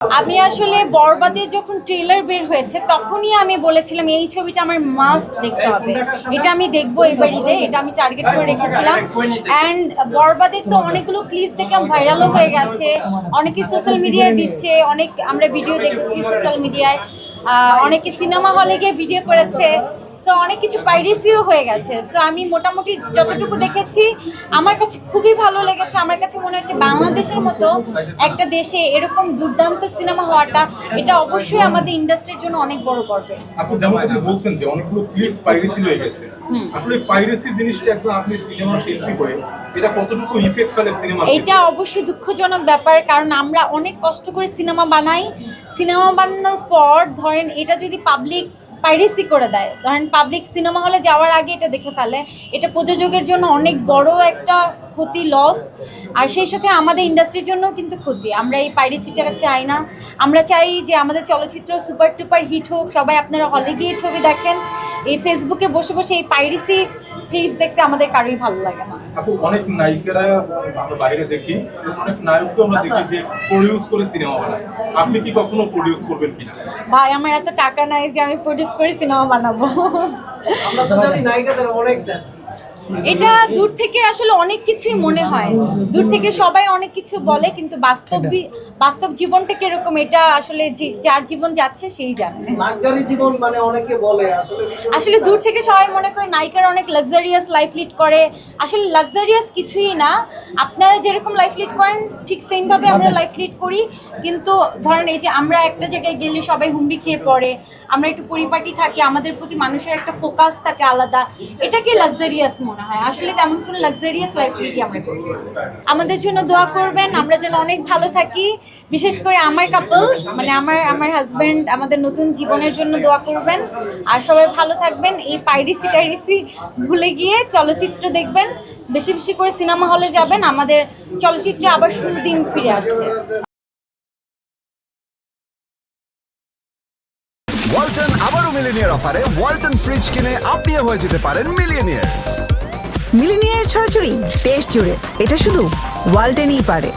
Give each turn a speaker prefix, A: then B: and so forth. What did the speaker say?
A: আমি আসলে বরবাদের যখন ট্রেলার বের হয়েছে তখনই আমি বলেছিলাম এই ছবিটা আমার মাস্ট দেখতে হবে, এটা আমি দেখবো এবার ঈদে, এটা আমি টার্গেট করে রেখেছিলাম। অ্যান্ড বরবাদের তো অনেকগুলো ক্লিপস দেখলাম, ভাইরালও হয়ে গেছে, অনেকে সোশ্যাল মিডিয়ায় দিচ্ছে, অনেক আমরা ভিডিও দেখেছি সোশ্যাল মিডিয়ায়, অনেকে সিনেমা হলে গিয়ে ভিডিও করেছে। সো অনেক কিছু পাইরেসিও হয়ে গেছে। সো আমি মোটামুটি যতটুকু দেখেছি আমার কাছে খুবই ভালো লেগেছে। আমার কাছে মনে হচ্ছে বাংলাদেশের মতো একটা দেশে এরকম দুর্দান্ত সিনেমা হওয়াটা, এটা অবশ্যই আমাদের ইন্ডাস্ট্রির জন্য অনেক বড় গর্বের।
B: আপনি যেমন আপনি বলছেন যে অনেকগুলো ক্লিপ পাইরেসি হয়ে গেছে, আসলে পাইরেসি জিনিসটা একদম আপনি সিনেমা শিল্পী হয়ে এটা কতটুকু ইফেক্ট ফেলে সিনেমা?
A: এটা অবশ্যই দুঃখজনক ব্যাপার, কারণ আমরা অনেক কষ্ট করে সিনেমা বানাই, সিনেমা বানানোর পর ধরেন এটা যদি পাবলিক পাইরেসি করে দেয়, ধরেন পাবলিক সিনেমা হলে যাওয়ার আগে এটা দেখে ফেলে, এটা প্রযোজকের জন্য অনেক বড় একটা ক্ষতি, লস। আর সেই সাথে আমাদের ইন্ডাস্ট্রির জন্য কিন্তু ক্ষতি। আমরা এই পাইরেসিটা চাই না। আমরা চাই যে আমাদের চলচ্চিত্র সুপার টুপার হিট হোক, সবাই আপনারা হলে গিয়ে ছবি দেখেন। এই ফেসবুকে বসে বসে এই পাইরেসি ক্লিপস দেখতে আমাদের কারোই ভালো লাগে না।
B: আপু অনেক নায়িকারা আমরা বাইরে দেখি, অনেক নায়ককে আমরা দেখি যে প্রডিউস করে সিনেমা বানায়, আপনি কি কখনো প্রডিউস করবেন কিনা?
A: ভাই আমার এত টাকা নাই যে আমি প্রডিউস করে সিনেমা বানাবো।
C: আমরা তো জানি নায়িকাদের অনেকটা
A: এটা দূর থেকে আসলে অনেক কিছুই মনে হয়, দূর থেকে সবাই অনেক কিছু বলে, কিন্তু বাস্তব জীবনটা কিরকম এটা আসলে যার জীবন যাচ্ছে সেই জানে।
C: লাক্সারি জীবন মানে অনেকে বলে
A: আসলে দূর থেকে সবাই মনে করে নায়িকারা অনেক লাক্সারিয়াস লাইফ লিড করে, আসলে লাক্সারিয়াস কিছুই না। আপনারা যেরকম লাইফ লিড করেন ঠিক সেমভাবে আমরা লাইফ লিড করি, কিন্তু ধরেন এই যে আমরা একটা জায়গায় গেলে সবাই হুমড়ি খেয়ে পড়ে, আমরা একটু পরিপাটি থাকি, আমাদের প্রতি মানুষের একটা ফোকাস থাকে আলাদা, এটাকে লাক্সারিয়াস মনে হয়। আসলে তেমন কোনো লাক্সারিয়াস লাইফ লিডই আমরা করি। আমাদের জন্য দোয়া করবেন, আমরা যেন অনেক ভালো থাকি, বিশেষ করে আমার কাপল মানে আমার হাজব্যান্ড, আমাদের নতুন জীবনের জন্য দোয়া করবেন। আর সবাই ভালো থাকবেন, এই পাইরেসি টাইরেসি ভুলে গিয়ে চলচ্চিত্র দেখবেন, বেশি বেশি করে সিনেমা হলে যাবেন, আমাদের চলচ্চিত্রে আবার সুদিন ফিরে আসছে।
D: ওয়ালটন আবারও মিলিনিয়ার অফারে ওয়ালটন ফ্রিজ কিনে আপনিও হয়ে যেতে পারেন মিলিয়নিয়ার।
E: মিলিনিয়ার ছড়াছড়ি দেশ জুড়ে, এটা শুধু ওয়ালটেনই পারে।